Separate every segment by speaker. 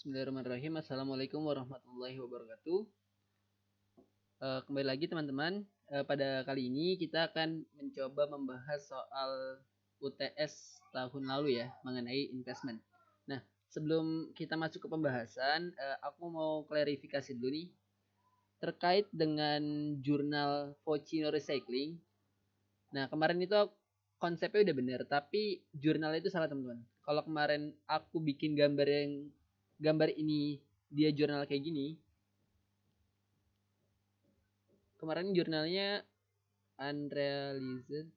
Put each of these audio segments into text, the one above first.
Speaker 1: Bismillahirrahmanirrahim. Assalamualaikum warahmatullahi wabarakatuh. Kembali lagi teman-teman. Pada kali ini kita akan mencoba membahas soal UTS tahun lalu ya, mengenai investment. Nah, sebelum kita masuk ke pembahasan, aku mau klarifikasi dulu nih terkait dengan jurnal Vocino Recycling. Nah, kemarin itu konsepnya udah bener, tapi jurnalnya itu salah teman-teman. Kalau kemarin aku bikin gambar ini dia jurnal kayak gini. Kemarin jurnalnya unrealized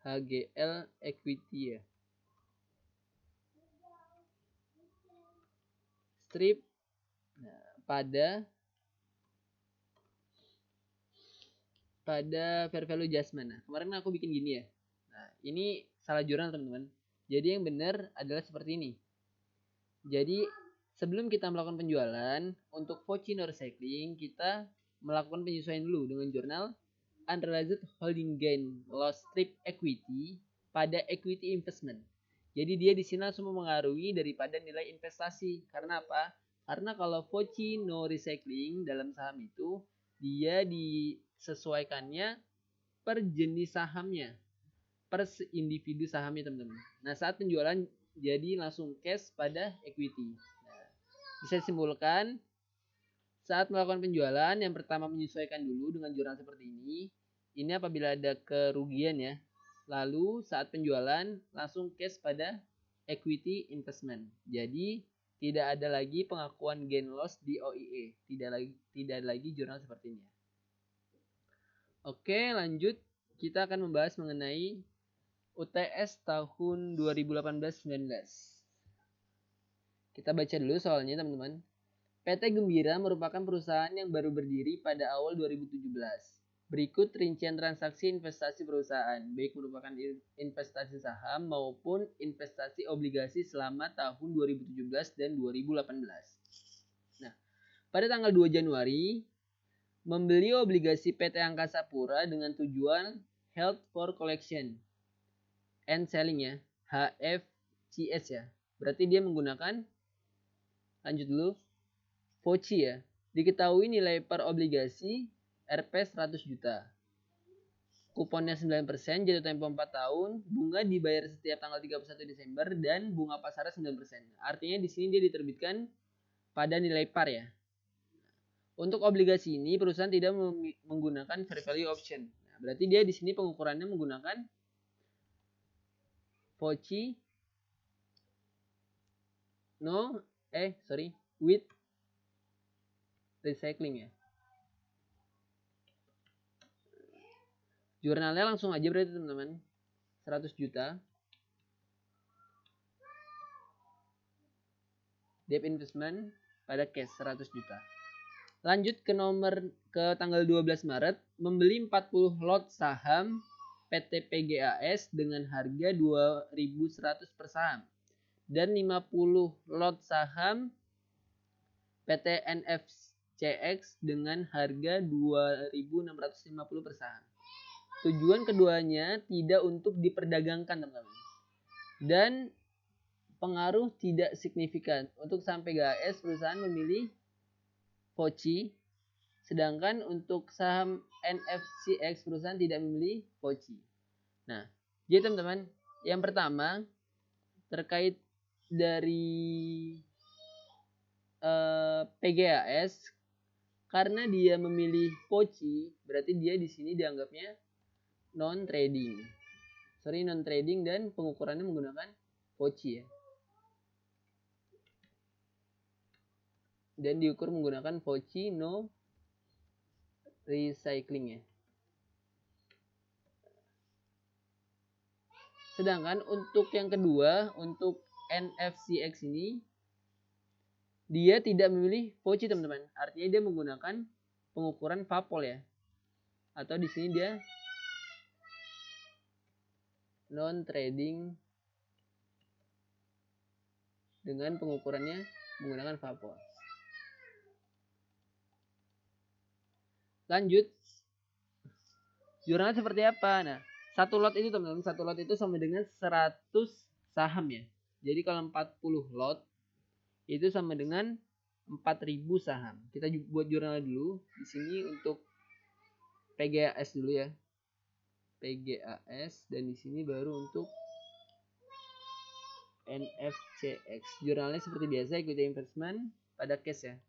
Speaker 1: HGL equity ya. Strip pada fair value adjustment. Nah, kemarin aku bikin gini ya. Nah, ini salah jurnal teman-teman. Jadi yang benar adalah seperti ini. Jadi sebelum kita melakukan penjualan untuk Vocino Recycling, kita melakukan penyesuaian dulu dengan jurnal unrealized holding gain loss strip equity pada equity investment. Jadi dia di sini langsung mempengaruhi daripada nilai investasi. Karena apa? Karena kalau Vocino Recycling dalam saham itu dia disesuaikannya per jenis sahamnya, per individu sahamnya teman-teman. Nah, saat penjualan jadi langsung cash pada equity. Nah, bisa disimpulkan saat melakukan penjualan yang pertama menyesuaikan dulu dengan jurnal seperti ini. Ini apabila ada kerugian ya. Lalu saat penjualan langsung cash pada equity investment. Jadi tidak ada lagi pengakuan gain loss di OIE. Tidak lagi jurnal seperti ini. Oke, lanjut kita akan membahas mengenai UTS tahun 2018-19. Kita baca dulu soalnya teman-teman. PT Gembira merupakan perusahaan yang baru berdiri pada awal 2017. Berikut rincian transaksi investasi perusahaan, baik merupakan investasi saham maupun investasi obligasi selama tahun 2017 dan 2018. Nah, pada tanggal 2 Januari, membeli obligasi PT Angkasa Pura dengan tujuan held for collection and selling ya, HFCS ya. Berarti dia menggunakan, lanjut dulu, Voci ya. Diketahui nilai per obligasi Rp 100 juta. Kuponnya 9%, jatuh tempo 4 tahun, bunga dibayar setiap tanggal 31 Desember dan bunga pasarnya 9%. Artinya di sini dia diterbitkan pada nilai par ya. Untuk obligasi ini perusahaan tidak menggunakan fair value option. Nah, berarti dia di sini pengukurannya menggunakan Voci with recycling ya. Jurnalnya langsung aja berarti teman-teman. 100 juta. Debt investment pada cash 100 juta. Lanjut ke tanggal 12 Maret membeli 40 lot saham PT PGAS dengan harga 2.100 per saham dan 50 lot saham PT NFCX dengan harga 2.650 per saham. Tujuan keduanya tidak untuk diperdagangkan teman-teman. Dan pengaruh tidak signifikan. Untuk saham PGAS perusahaan memilih Voci, sedangkan untuk saham NFCX perusahaan tidak memilih Voci. Nah, jadi teman-teman, yang pertama terkait dari PGAS, karena dia memilih Voci, berarti dia di sini dianggapnya non trading dan pengukurannya menggunakan Voci ya. Dan diukur menggunakan Vocino Recycling ya. Sedangkan untuk yang kedua, untuk NFCX ini dia tidak memilih Voci teman-teman. Artinya dia menggunakan pengukuran Vapol ya. Atau di sini dia non trading dengan pengukurannya menggunakan Vapol. Lanjut, jurnalnya seperti apa? Nah, satu lot itu teman-teman, satu lot itu sama dengan 100 saham ya. Jadi kalau 40 lot itu sama dengan 4.000 saham. Kita buat jurnal dulu. Di sini untuk PGAS dulu ya. PGAS, dan di sini baru untuk NFCX. Jurnalnya seperti biasa equity investment pada case ya.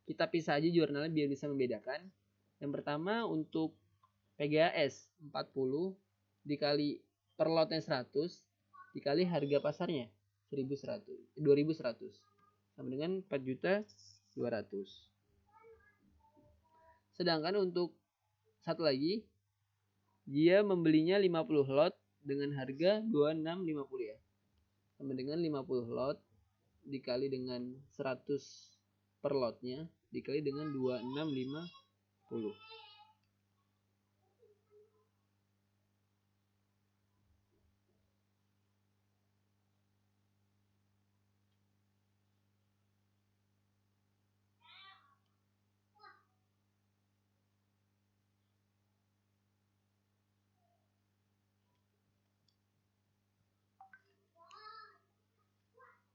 Speaker 1: Kita pisah aja jurnalnya biar bisa membedakan. Yang pertama untuk PGAS 40 dikali per lotnya 100 dikali harga pasarnya 2100 sama dengan 4.200.000. Sedangkan untuk satu lagi dia membelinya 50 lot dengan harga 2650 ya. Sama dengan 50 lot dikali dengan 100 per lotnya dikali dengan 2650.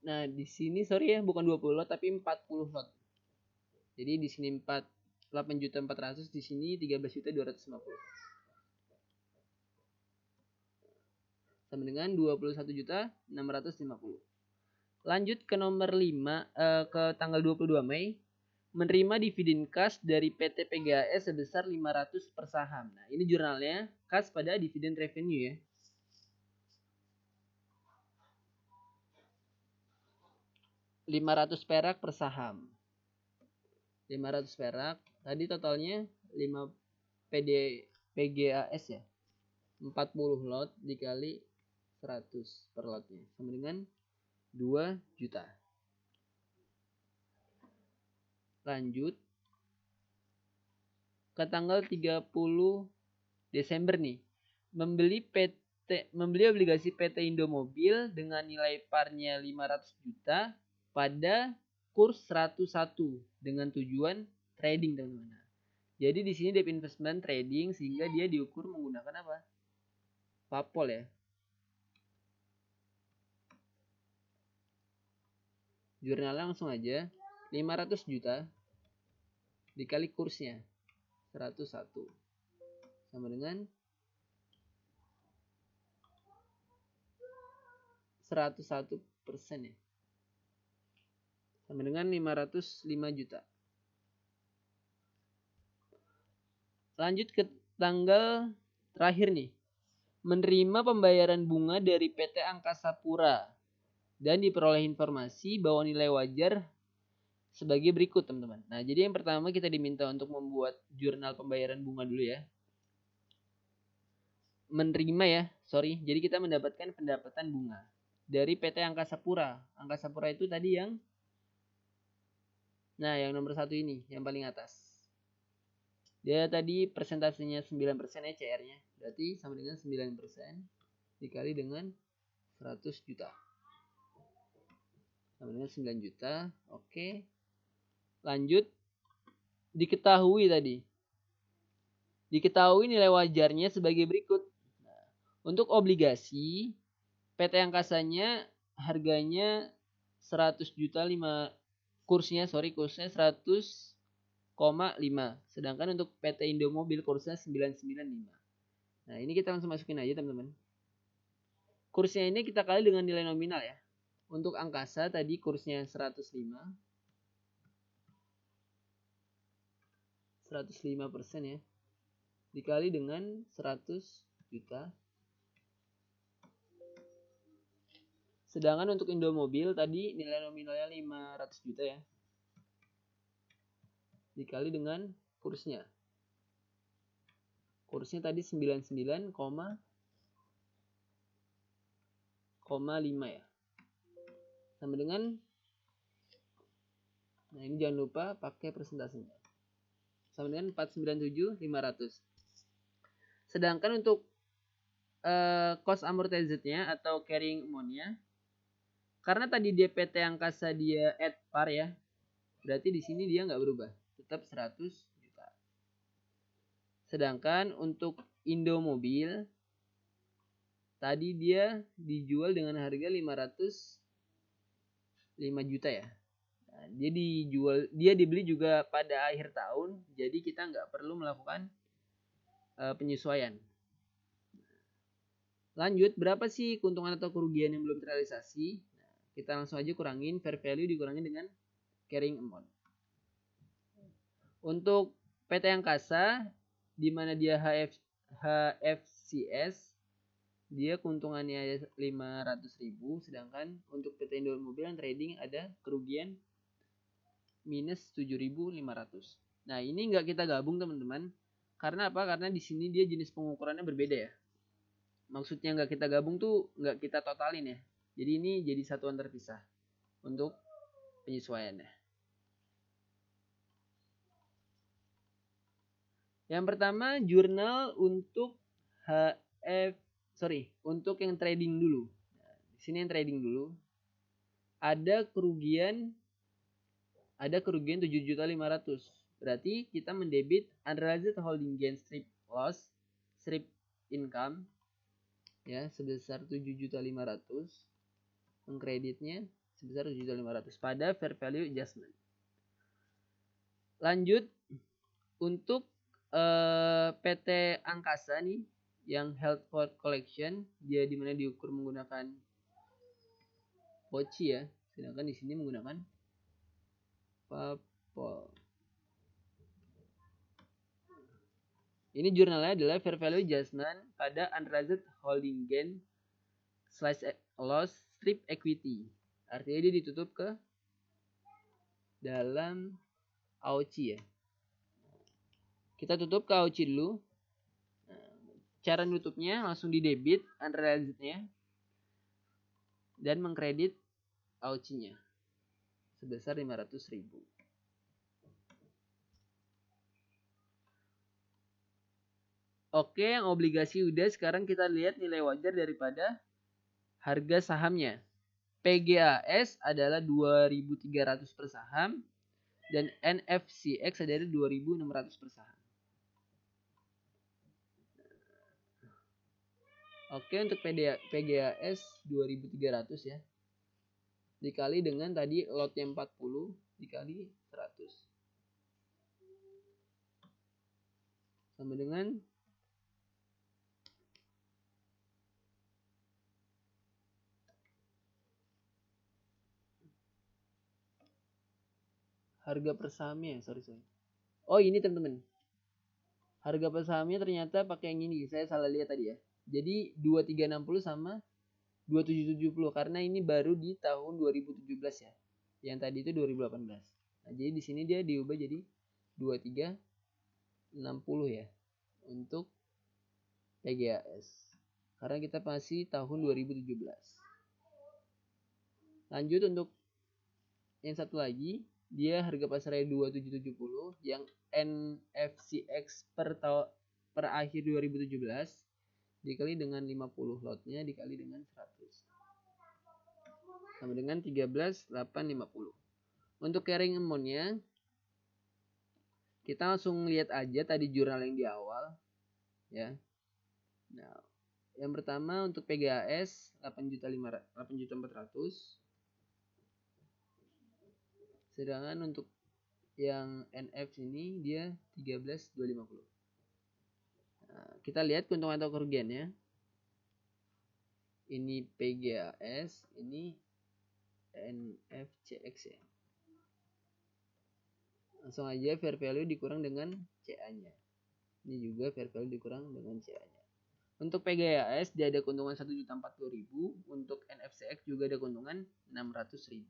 Speaker 1: Nah, di sini sorry ya, bukan 20 lot tapi 40 lot. Jadi di sini 8.400.000, di sini 13.250. Sama dengan 21.650. Lanjut ke nomor 5 ke tanggal 22 Mei menerima dividen cash dari PT PGAS sebesar 500 per saham. Nah, ini jurnalnya cash pada dividen revenue ya. 500 perak per saham. 500 perak. Tadi totalnya 5 PGAS ya. 40 lot dikali 100 per lotnya sama dengan 2 juta. Lanjut ke tanggal 30 Desember nih. Membeli obligasi PT Indomobil dengan nilai parnya 500 juta pada kurs 101 dengan tujuan trading, teman-teman. Jadi di sini debt investment trading sehingga dia diukur menggunakan apa? Papol ya. Jurnalnya langsung aja 500 juta dikali kursnya 101 sama dengan 101% ya. Sama dengan 505 juta. Lanjut ke tanggal terakhir nih. Menerima pembayaran bunga dari PT Angkasa Pura dan diperoleh informasi bahwa nilai wajar sebagai berikut, teman-teman. Nah, jadi yang pertama kita diminta untuk membuat jurnal pembayaran bunga dulu ya. Menerima ya, sorry. Jadi kita mendapatkan pendapatan bunga dari PT Angkasa Pura. Angkasa Pura itu tadi yang yang nomor 1 ini, yang paling atas. Dia tadi persentasenya 9% ya CR-nya. Berarti sama dengan 9% dikali dengan 100 juta. Sama dengan 9 juta. Oke. Lanjut. Diketahui nilai wajarnya sebagai berikut. Nah, untuk obligasi PT Angkasanya harganya 100 juta 5 kursnya 100,5. Sedangkan untuk PT Indomobil kursnya 995. Nah, ini kita langsung masukin aja, teman-teman. Kursnya ini kita kali dengan nilai nominal ya. Untuk Angkasa tadi kursnya 105. 105% ya. Dikali dengan 100 juta. Sedangkan untuk Indomobil tadi nilai nominalnya 500 juta ya. Dikali dengan kursnya. Kursnya tadi 99,5 ya. Sama dengan, nah ini jangan lupa pakai persentasenya. Sama dengan 497.500. Sedangkan untuk cost amortized-nya atau carrying amount-nya, karena tadi dia PT Angkasa dia at par ya, berarti di sini dia nggak berubah, tetap 100 juta. Sedangkan untuk Indomobil tadi dia dijual dengan harga 500 5 juta ya. Nah, dia dibeli juga pada akhir tahun, jadi kita nggak perlu melakukan penyesuaian. Lanjut, berapa sih keuntungan atau kerugian yang belum terrealisasi? Nah, kita langsung aja kurangin fair value dikurangi dengan carrying amount. Untuk PT Angkasa, di mana dia HFCS, dia keuntungannya 500.000, sedangkan untuk PT Indo Mobil yang trading ada kerugian minus 7.500. Nah, ini nggak kita gabung teman-teman. Karena apa? Karena di sini dia jenis pengukurannya berbeda ya. Maksudnya nggak kita gabung tuh nggak kita totalin ya. Jadi ini jadi satuan terpisah untuk penyesuaiannya. Yang pertama jurnal untuk untuk yang trading dulu. Nah, di sini yang trading dulu. Ada kerugian 7.500.000. Berarti kita mendebit unrealized holding gain strip loss strip income ya sebesar 7.500.000. Mengkreditnya sebesar 7.500.000 pada fair value adjustment. Lanjut untuk PT Angkasa nih yang held for collection, dia dimana diukur menggunakan poci ya, sedangkan di sini menggunakan papol. Ini jurnalnya adalah fair value adjustment pada unrealized holding gain slash loss strip equity. Artinya dia ditutup ke dalam AOCI ya. Kita tutup ke AOCI dulu. Cara nutupnya langsung di debit unrealized-nya dan mengkredit AOCI-nya sebesar 500.000. Oke, yang obligasi udah, sekarang kita lihat nilai wajar daripada harga sahamnya. PGAS adalah 2.300 per saham dan NFCX adalah 2.600 per saham. Oke, untuk PGAS 2.300 ya. Dikali dengan tadi lotnya 40 dikali 100. Sama dengan harga per sahamnya, sorry. Oh, ini teman-teman. Harga per sahamnya ternyata pakai yang ini. Saya salah lihat tadi ya. Jadi 2360 sama 2770 karena ini baru di tahun 2017 ya. Yang tadi itu 2018. Nah, jadi di sini dia diubah jadi 2360 ya untuk PGAS. Karena kita masih tahun 2017. Lanjut untuk yang satu lagi, dia harga pasarnya 2770 yang NFCX per akhir 2017 dikali dengan 50 lotnya dikali dengan 100 sama dengan 13.850. Untuk carrying amount-nya kita langsung lihat aja tadi jurnal yang di awal ya. Nah, yang pertama untuk PGAS 8.400.000. Sedangkan untuk yang NF ini dia 13.250. Nah, kita lihat keuntungan atau kerugiannya. Ini PGAS, ini NFCX ya. Langsung aja fair value dikurang dengan CA-nya. Ini juga fair value dikurang dengan CA-nya. Untuk PGAS dia ada keuntungan 1.040.000, untuk NFCX juga ada keuntungan 600.000.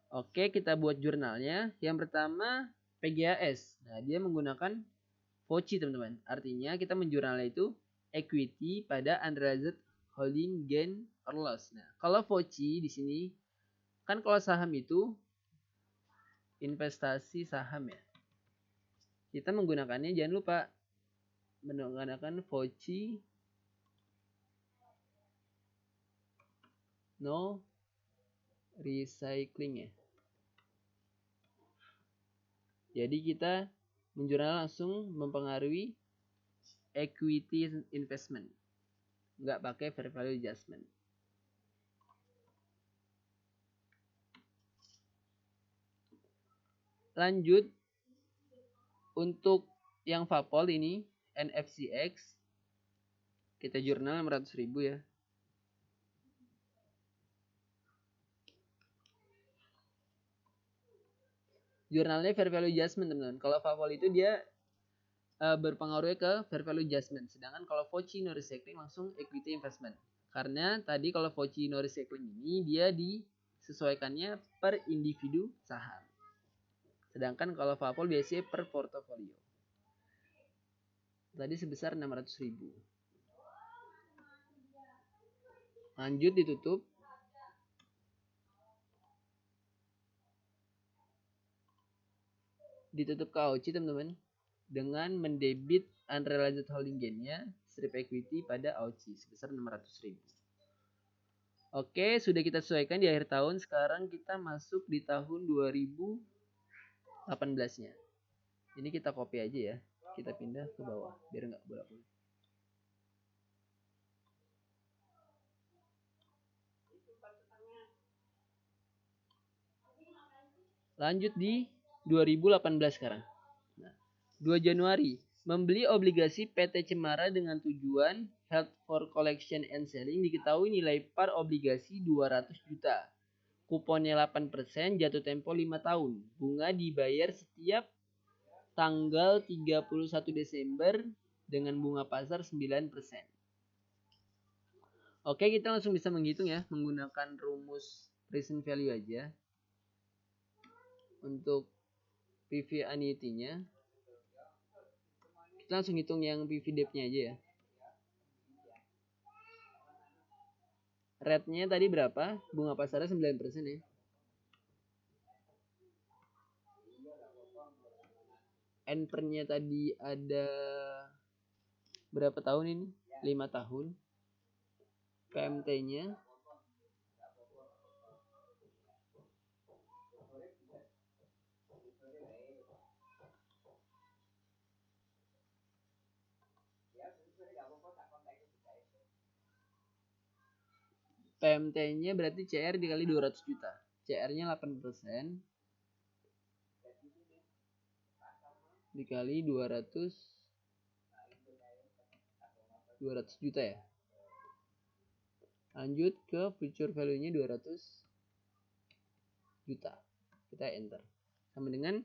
Speaker 1: Oke, kita buat jurnalnya. Yang pertama PGAS. Nah, dia menggunakan FOCI teman-teman. Artinya kita menjurnalnya itu equity pada unrealized holding gain or loss. Nah, kalau FOCI di sini kan kalau saham itu investasi saham ya. Kita menggunakannya jangan lupa menggunakan FOCI no recycling ya. Jadi kita menjurnal langsung mempengaruhi equity investment. Nggak pakai fair value adjustment. Lanjut untuk yang Vapol ini NFCX, kita jurnal 600.000 ya. Jurnalnya fair value adjustment teman-teman. Kalau Vapol itu dia berpengaruhnya ke fair value adjustment. Sedangkan kalau Voci no recycling langsung equity investment. Karena tadi kalau Voci no recycling ini dia disesuaikannya per individu saham. Sedangkan kalau Vapol biasanya per portofolio. Tadi sebesar 600.000. Lanjut ditutup. Ditutup ke AOCI teman-teman. Dengan mendebit unrealized holding gain-nya strip equity pada AOCI sebesar 600.000. Oke, sudah kita sesuaikan di akhir tahun. Sekarang kita masuk di tahun 2018-nya. Ini kita copy aja ya. Kita pindah ke bawah biar nggak bolak-balik. Lanjut di 2018 sekarang. Nah, 2 Januari membeli obligasi PT Cemara dengan tujuan held for collection and selling. Diketahui nilai par obligasi 200 juta. Kuponnya 8%, jatuh tempo 5 tahun. Bunga dibayar setiap tanggal 31 Desember dengan bunga pasar 9%. Oke, kita langsung bisa menghitung ya menggunakan rumus present value aja. Untuk PV annuity-nya kita langsung hitung yang PV debt-nya aja ya. Rate-nya tadi berapa? Bunga pasarnya 9% ya. Anchor-nya tadi ada berapa tahun ini? 5 tahun. PMT-nya berarti CR dikali 200 juta. CR-nya 8%. Dikali 200 juta ya. Lanjut ke future value-nya 200 juta. Kita enter. Sama dengan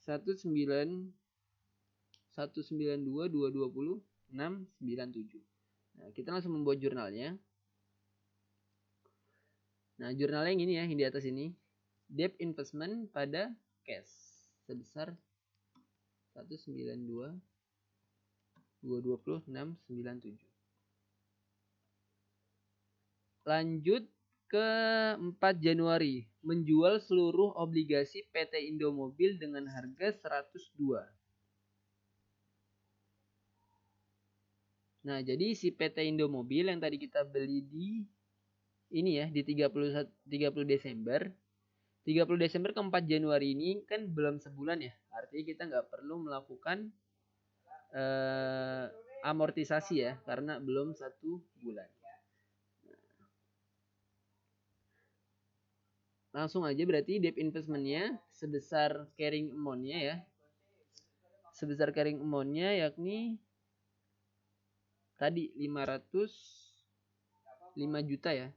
Speaker 1: 192.220.697. Nah, kita langsung membuat jurnalnya. Nah, jurnalnya yang ini ya, yang di atas ini. Debt investment pada cash sebesar 192.220.697. Lanjut ke 4 Januari, menjual seluruh obligasi PT Indomobil dengan harga 102. Nah, jadi si PT Indomobil yang tadi kita beli di ini ya, di 30 Desember. 30 Desember ke 4 Januari ini kan belum sebulan ya. Artinya kita nggak perlu melakukan amortisasi ya, karena belum 1 bulan. Langsung aja berarti debt investment-nya sebesar carrying amount-nya ya. Sebesar carrying amount-nya yakni tadi 505 juta ya.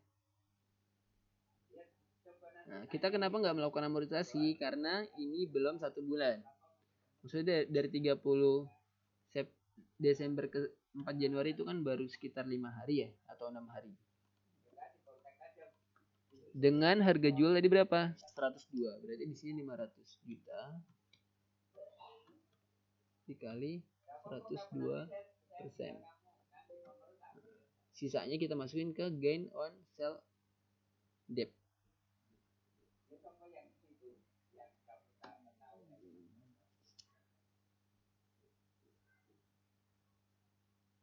Speaker 1: Nah, kita kenapa nggak melakukan amortisasi? Karena ini belum 1 bulan. Maksudnya dari 30 Desember ke 4 Januari itu kan baru sekitar 5 hari ya, atau 6 hari. Dengan harga jual tadi berapa? 102. Berarti di sini 500 juta dikali 102%. Sisanya kita masukin ke gain on sell debt.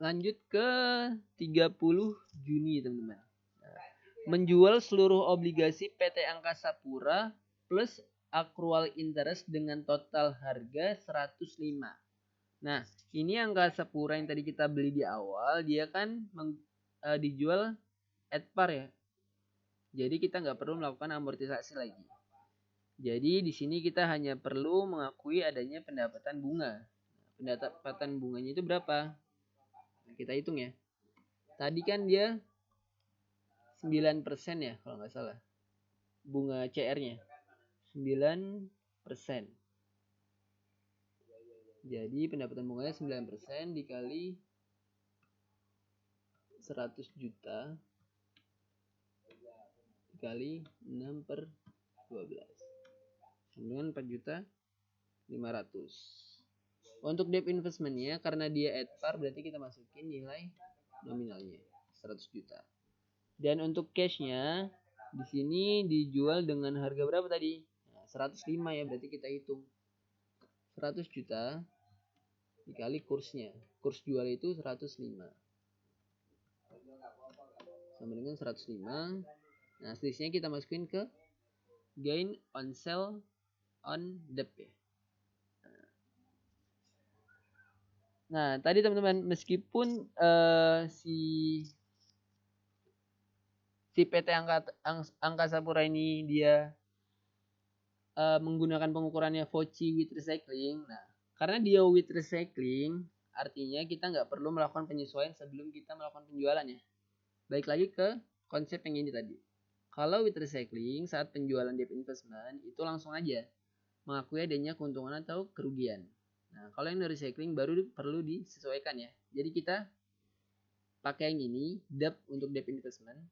Speaker 1: Lanjut ke 30 Juni teman-teman. Menjual seluruh obligasi PT Angkasa Pura plus accrual interest dengan total harga 105. Nah, ini Angkasa Pura yang tadi kita beli di awal, dia kan dijual at par ya. Jadi kita nggak perlu melakukan amortisasi lagi. Jadi di sini kita hanya perlu mengakui adanya pendapatan bunga. Pendapatan bunganya itu berapa? Nah, kita hitung ya. Tadi kan dia 9% ya kalau nggak salah. Bunga CR-nya 9%. Jadi pendapatan bunganya 9% dikali 100 juta dikali 6 per 12. Dengan 4.500.000. Untuk debt investmentnya karena dia at par berarti kita masukin nilai nominalnya 100 juta. Dan untuk cashnya di sini dijual dengan harga berapa tadi? Nah, 105 ya, berarti kita hitung 100 juta dikali kursnya. Kurs jual itu 105 sama dengan 105. Nah, selisihnya kita masukin ke gain on sale on debt ya. Nah, tadi teman-teman meskipun si PT Angkasa Pura ini dia menggunakan pengukurannya Fauci with recycling. Nah, karena dia with recycling, artinya kita nggak perlu melakukan penyesuaian sebelum kita melakukan penjualan ya. Baik lagi ke konsep yang ini tadi. Kalau with recycling, saat penjualan debt investment, itu langsung aja mengakui adanya keuntungan atau kerugian. Nah, kalau yang recycling baru perlu disesuaikan ya. Jadi kita pakai yang ini, debt untuk debt investment.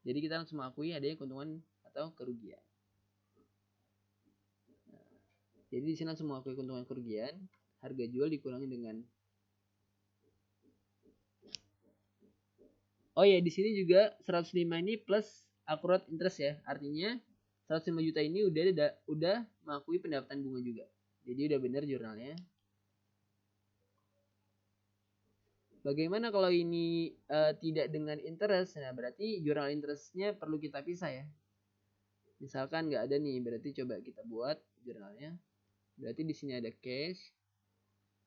Speaker 1: Jadi kita langsung mengakui adanya keuntungan atau kerugian. Nah, jadi di sini langsung mengakui keuntungan kerugian. Harga jual dikurangi dengan. Oh ya, di sini juga 105 ini plus accrued interest ya. Artinya 105 juta ini udah mengakui pendapatan bunga juga. Jadi udah benar jurnalnya. Bagaimana kalau ini tidak dengan interest? Nah, berarti jurnal interestnya perlu kita pisah ya. Misalkan nggak ada nih, berarti coba kita buat jurnalnya. Berarti di sini ada cash,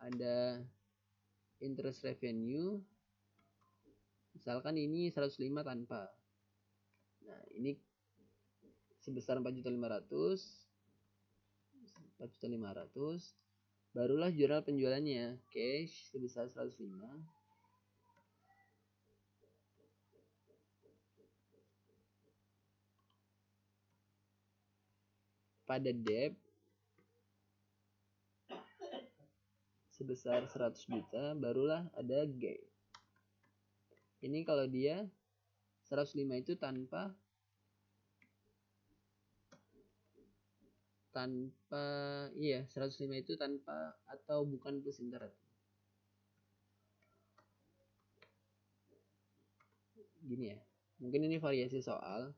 Speaker 1: ada interest revenue. Misalkan ini 105 tanpa. Nah, ini sebesar 4.500.000. 4.500.000. Barulah jurnal penjualannya, cash sebesar 105. Pada debt sebesar 100 juta, barulah ada gain. Ini kalau dia 105 itu tanpa iya 105 itu tanpa atau bukan plus interest. Gini ya, mungkin ini variasi soal,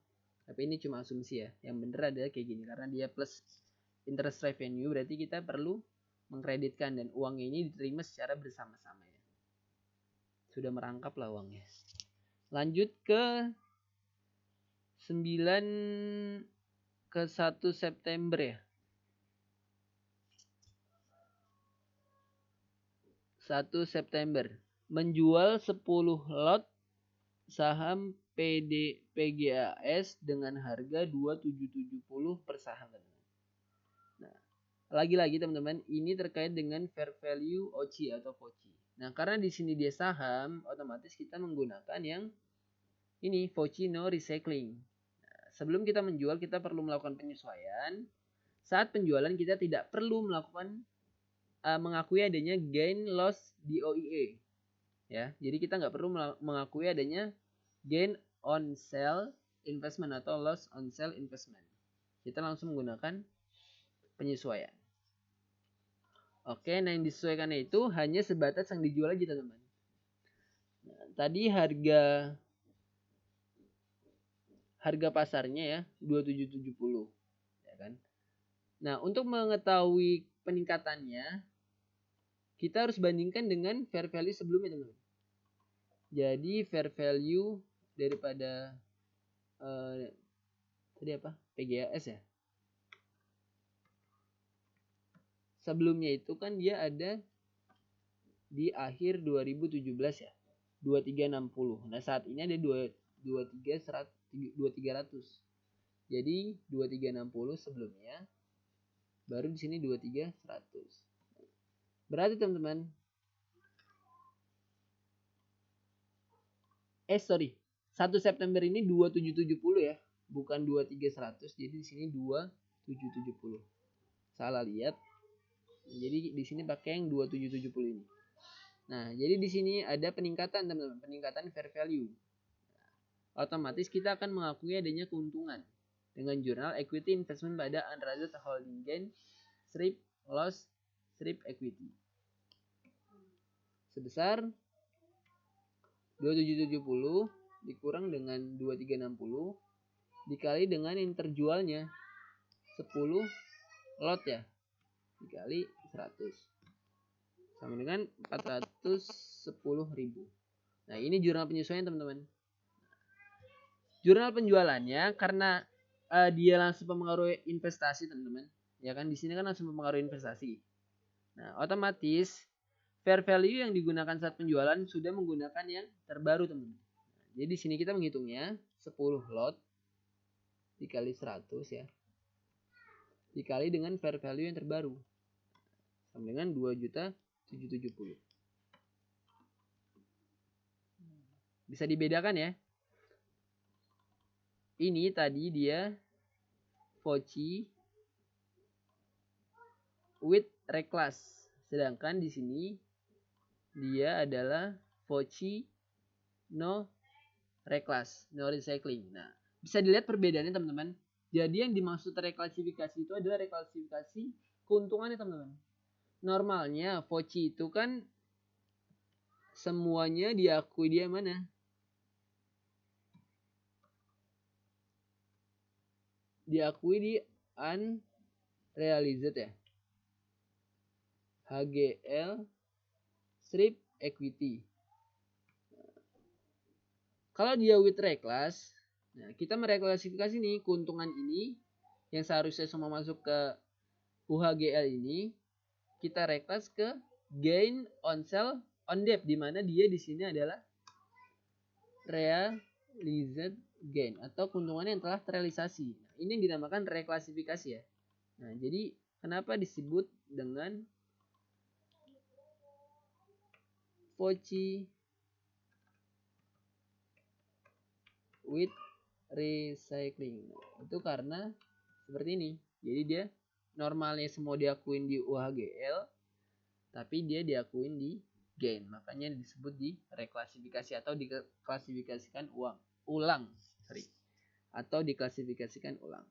Speaker 1: tapi ini cuma asumsi ya. Yang bener adalah kayak gini, karena dia plus interest revenue berarti kita perlu mengkreditkan dan uangnya ini diterima secara bersama-sama ya. Sudah merangkap lah uangnya. Lanjut ke 1 September ya. 1 September menjual 10 lot saham PGAS dengan harga 2.770 per saham. Nah, lagi-lagi teman-teman, ini terkait dengan fair value OCI atau FOCI. Nah, karena di sini dia saham, otomatis kita menggunakan yang ini FOCI no recycling. Nah, sebelum kita menjual, kita perlu melakukan penyesuaian. Saat penjualan kita tidak perlu melakukan mengakui adanya gain loss di OIE. Ya, jadi kita nggak perlu mengakui adanya gain on sale investment atau loss on sale investment. Kita langsung menggunakan penyesuaian. Oke, nah yang disesuaikannya itu hanya sebatas yang dijual aja teman-teman. Nah, tadi harga pasarnya ya 2770 ya kan. Nah, untuk mengetahui peningkatannya kita harus bandingkan dengan fair value sebelumnya teman-teman. Jadi fair value daripada tadi apa? PGAS ya. Sebelumnya itu kan dia ada di akhir 2017 ya. 2360. Nah, saat ini ada 2300. Jadi 2360 sebelumnya Baru di sini 23.100. Berarti teman-teman, 1 September ini 2770 ya, bukan 23.100. Jadi di sini 2770. Salah lihat. Jadi di sini pakai yang 2770 ini. Nah, jadi di sini ada peningkatan teman-teman, peningkatan fair value. Otomatis kita akan mengakui adanya keuntungan dengan jurnal equity investment pada unrealized holding gain strip loss strip equity sebesar 2770 dikurang dengan 2360 dikali dengan yang terjualnya 10 lot ya, dikali 100 sama dengan 410.000. Nah, ini jurnal penyesuaian teman-teman. Jurnal penjualannya karena dia langsung mempengaruhi investasi teman-teman. Ya kan, di sini kan langsung mempengaruhi investasi. Nah, otomatis fair value yang digunakan saat penjualan sudah menggunakan yang terbaru teman-teman. Jadi di sini kita menghitungnya 10 lot dikali 100 ya. Dikali dengan fair value yang terbaru. Sama dengan 2.770. Bisa dibedakan ya. Ini tadi dia Voci with reclass. Sedangkan di sini dia adalah Voci no reclass, no recycling. Nah, bisa dilihat perbedaannya teman-teman. Jadi yang dimaksud reklasifikasi itu adalah reklasifikasi keuntungannya teman-teman. Normalnya Voci itu kan semuanya diakui dia mana? Diakui di unrealized ya. HGL strip equity. Kalau dia with reclass, nah kita mereklasifikasi nih keuntungan ini yang seharusnya semua masuk ke UHGL ini, kita reclass ke gain on sell on debt, di mana dia di sini adalah realized gain atau keuntungan yang telah terrealisasi. Nah, ini yang dinamakan reklasifikasi ya. Nah, jadi kenapa disebut dengan Voci with recycling? Nah, itu karena seperti ini. Jadi dia normalnya semua diakuin di UHGL, tapi dia diakuin di gain. Makanya disebut di reklasifikasi atau diklasifikasikan ulang. Atau diklasifikasikan ulang.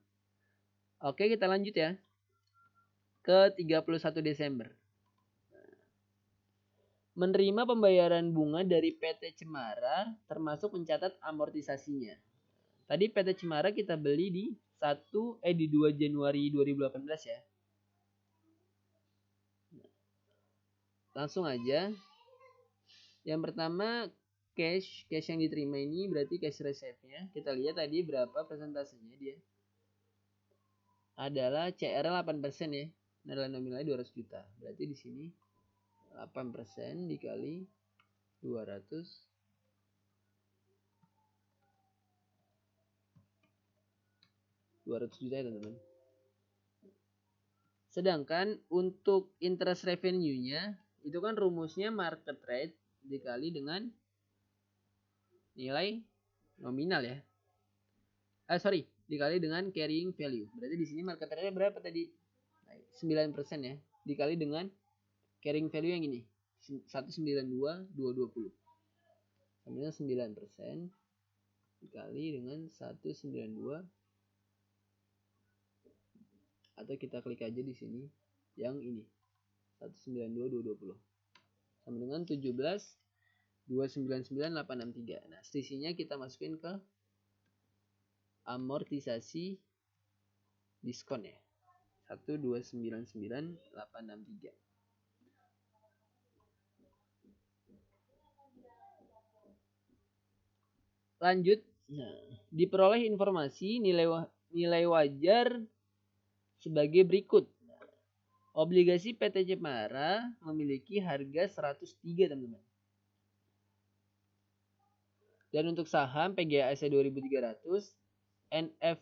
Speaker 1: Oke, kita lanjut ya. Ke 31 Desember. Menerima pembayaran bunga dari PT Cemara termasuk mencatat amortisasinya. Tadi PT Cemara kita beli di 2 Januari 2018 ya. Langsung aja. Yang pertama cash yang diterima ini berarti cash reserve-nya. Kita lihat tadi berapa persentasenya dia. Adalah CR 8% ya. Nilai nominalnya 200 juta. Berarti di sini 8% dikali 200 juta ya teman-teman. Sedangkan untuk interest revenue-nya itu kan rumusnya market rate dikali dengan nilai nominal ya. Dikali dengan carrying value. Berarti di sini market rate berapa tadi? 9% ya. Dikali dengan carrying value yang ini. 192.220. Sama dengan 9% dikali dengan 192, atau kita klik aja di sini yang ini 192.220 sama dengan 17.299.863. Nah, selisihnya kita masukin ke amortisasi diskon ya, 1.299.863. Lanjut. Nah, diperoleh informasi nilai wajar sebagai berikut. Obligasi PT Cemara memiliki harga 103 teman-teman. Dan untuk saham PGAS 2300 NF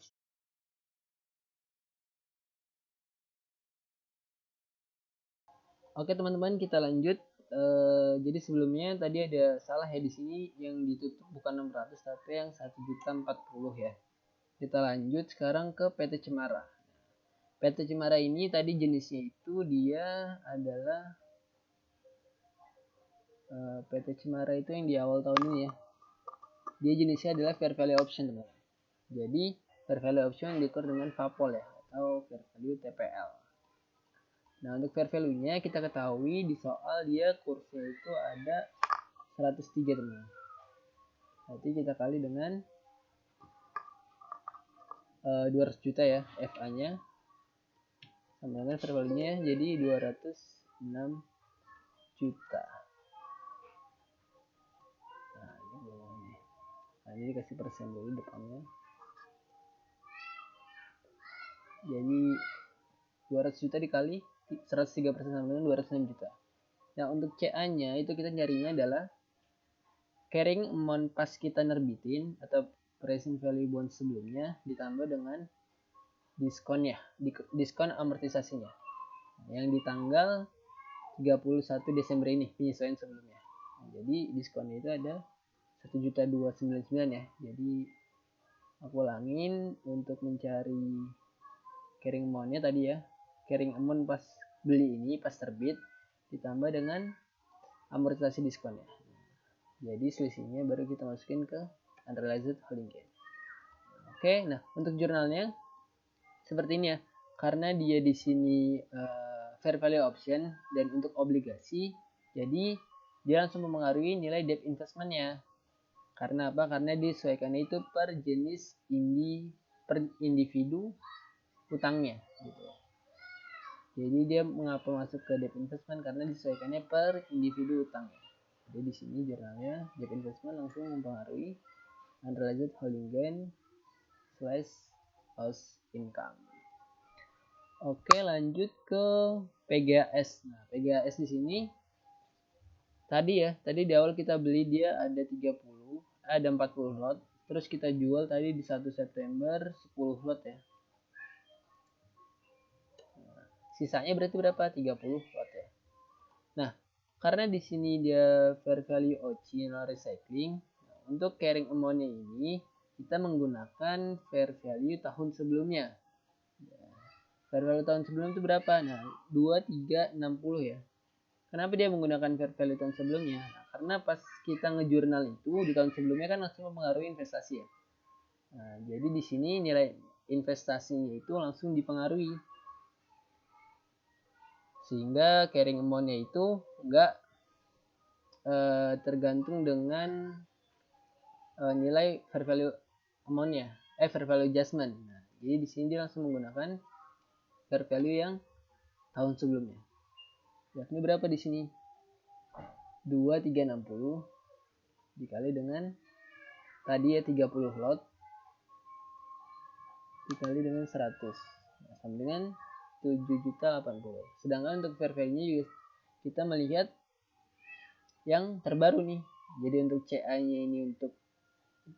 Speaker 1: Oke teman-teman, kita lanjut. Jadi sebelumnya tadi ada salah ya di sini, yang ditutup bukan 600 tapi yang 1.040 ya. Kita lanjut sekarang ke PT Cemara. PT Cemara ini tadi jenisnya itu dia adalah PT Cemara itu yang di awal tahun ini ya. Dia jenisnya adalah fair value option teman-teman. Jadi fair value option diukur dengan VAPOL ya, atau fair value TPL. Nah, untuk fair value-nya kita ketahui di soal dia kursnya itu ada 103 teman. Berarti kita kali dengan 200 juta ya, FA-nya. Sama dengan fair value-nya jadi 206 juta. Nah, ini dikasih persen dulu depannya. Jadi 200 juta dikali 103% sama dengan 206 juta. Nah, untuk CA-nya itu kita nyarinya adalah carrying amount pas kita nerbitin atau present value bond sebelumnya ditambah dengan diskonnya, diskon amortisasinya yang di tanggal 31 Desember ini, penyesuaian sebelumnya. Nah, jadi diskonnya itu ada 1.299 ya. Jadi aku ulangin untuk mencari carrying amount-nya tadi ya. Carrying amount pas beli ini, pas terbit, ditambah dengan amortisasi diskonnya. Jadi selisihnya baru kita masukin ke unrealized holding gain. Oke, nah untuk jurnalnya seperti ini ya. Karena dia di sini fair value option dan untuk obligasi, jadi dia langsung mempengaruhi nilai debt investmentnya. Karena apa? Karena disesuaikan itu per jenis per individu utangnya gitu. Jadi dia mengapa masuk ke debt investment karena disesuaikannya per individu utangnya. Jadi di sini jurnalnya debt investment langsung mempengaruhi unrealized holding gain / house income. Oke, lanjut ke PGAS. Nah, PGAS di sini tadi di awal kita beli dia ada 40 lot, terus kita jual tadi di 1 September 10 lot ya. Sisanya berarti berapa? 30 lot ya. Nah, karena di sini dia fair value original recycling, untuk carrying amount-nya ini kita menggunakan fair value tahun sebelumnya. Fair value tahun sebelum itu berapa? Nah, 2, 3, 60 ya. Kenapa dia menggunakan fair value tahun sebelumnya? Nah, karena pas kita ngejurnal itu di tahun sebelumnya kan langsung mempengaruhi investasi ya. Nah, jadi di sini nilai investasinya itu langsung dipengaruhi. Sehingga carrying amount-nya itu enggak tergantung dengan nilai fair value amount-nya, fair value adjustment. Nah, jadi di sini dia langsung menggunakan fair value yang tahun sebelumnya. Yakni berapa di sini? 2360 dikali dengan tadi ya 30 lot dikali dengan 100. Nah, sama dengan 7.080. Sedangkan untuk fair value-nya juga kita melihat yang terbaru nih. Jadi untuk CA-nya ini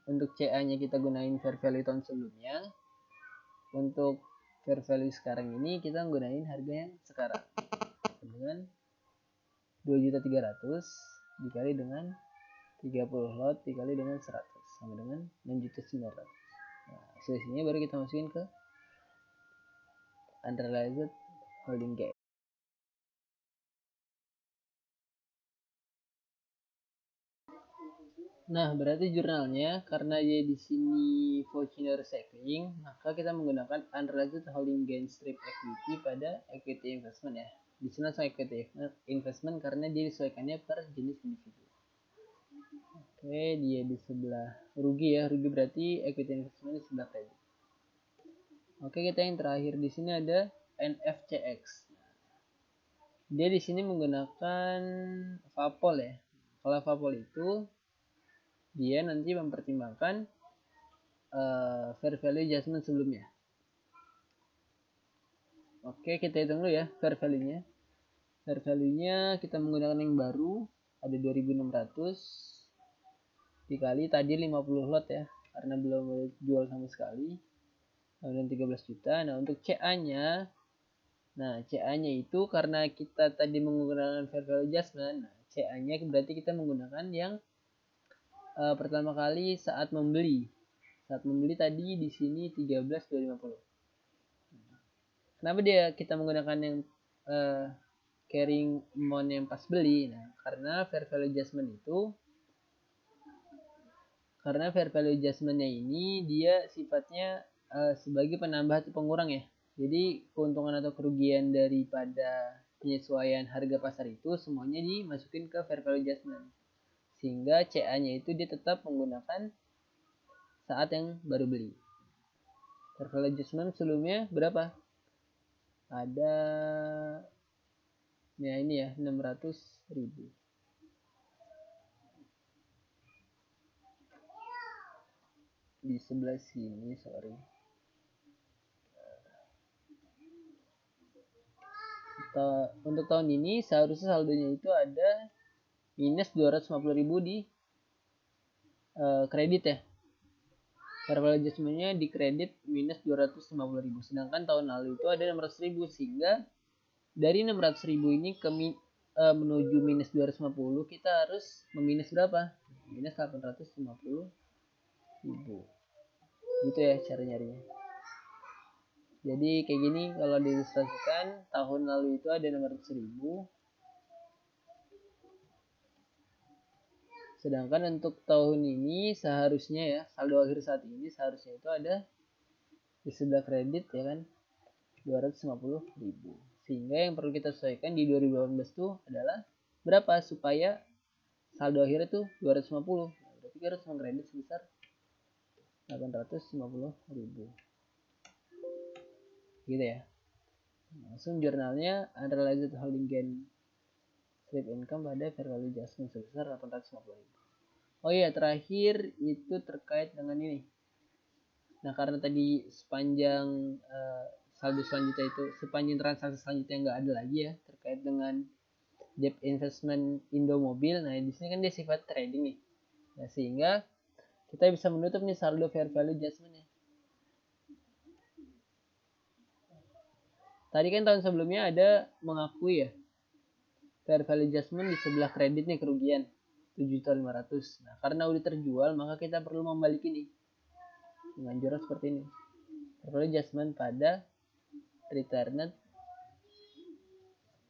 Speaker 1: untuk CA-nya kita gunain fair value tahun sebelumnya. Untuk fair value sekarang ini kita gunain harga yang sekarang. Dengan 2.300 dikali dengan 30 lot dikali dengan 100 sama dengan 6.900. Nah, selisihnya baru kita masukin ke unrealized holding gain. Nah, berarti jurnalnya karena dia di sini Fortune recycling, maka kita menggunakan unrealized holding gain strip equity pada equity investment ya. Di sini langsung equity investment karena dia disesuaikannya per jenis individu. Oke, dia di sebelah rugi ya. Rugi berarti equity investment di sebelah kredit. Oke, kita yang terakhir di sini ada NFCX. Dia di sini menggunakan VAPOL ya. Kalau VAPOL itu dia nanti mempertimbangkan fair value adjustment sebelumnya. Oke, kita hitung dulu ya fair value-nya. Fair value-nya kita menggunakan yang baru, ada 2.600 dikali tadi 50 lot ya, karena belum jual sama sekali. Kemudian 13 juta. Nah, untuk CA-nya Nah, CA-nya itu karena kita tadi menggunakan fair value adjustment, nah, CA-nya berarti kita menggunakan yang pertama kali saat membeli. Saat membeli tadi di sini 13.250. Kenapa kita menggunakan yang carrying amount yang pas beli? Nah, karena fair value adjustmentnya ini dia sifatnya sebagai penambah atau pengurang ya. Jadi keuntungan atau kerugian daripada penyesuaian harga pasar itu semuanya dimasukin ke fair value adjustment. Sehingga CA-nya itu dia tetap menggunakan saat yang baru beli. Fair value adjustment sebelumnya berapa? Ada ya ini ya 600.000. Di sebelah sini, sorry. Untuk tahun ini seharusnya saldonya itu ada minus 250.000 di kredit ya. Fair value adjustmentnya di kredit minus 250.000. Sedangkan tahun lalu itu ada 600.000, sehingga dari 600.000 ini ke menuju minus 250 kita harus meminus berapa? Minus 850.000. Gitu ya cara nyarinya. Jadi kayak gini kalau diilustrasikan, tahun lalu itu ada 600.000. Sedangkan untuk tahun ini seharusnya ya, saldo akhir saat ini seharusnya itu ada di sebelah kredit ya kan, 250.000. Sehingga yang perlu kita sesuaikan di 2018 itu adalah berapa supaya saldo akhirnya tuh 250. Nah, berarti kita harus mengkredit sebesar 850.000. Gitu ya. Langsung jurnalnya unrealized holding gain slip income pada fair value adjustment sebesar 850.000. Oh iya, terakhir itu terkait dengan ini. Nah, karena tadi sepanjang saldo selanjutnya itu, sepanjang transaksi selanjutnya nggak ada lagi ya terkait dengan debt investment Indomobil. Nah, di sini kan dia sifat trading nih. Nah, sehingga kita bisa menutup nih saldo fair value adjustment ya. Tadi kan tahun sebelumnya ada mengakui ya fair value adjustment di sebelah kredit nih kerugian 7.500.000. Nah, karena udah terjual maka kita perlu membalik ini dengan joran seperti ini. Fair value adjustment pada returned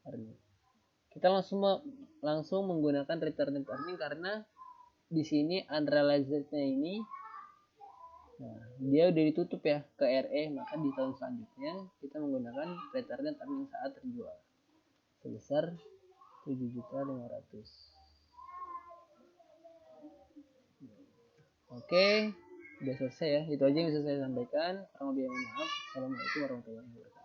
Speaker 1: earning. Kita langsung menggunakan returned earning karena di sini unrealized-nya ini dia udah ditutup ya ke RE, maka di tahun selanjutnya kita menggunakan returned earning saat terjual sebesar 7.500.000. Oke, udah selesai ya. Itu aja yang bisa saya sampaikan. Kurang lebih mohon maaf. Assalamualaikum warahmatullahi wabarakatuh.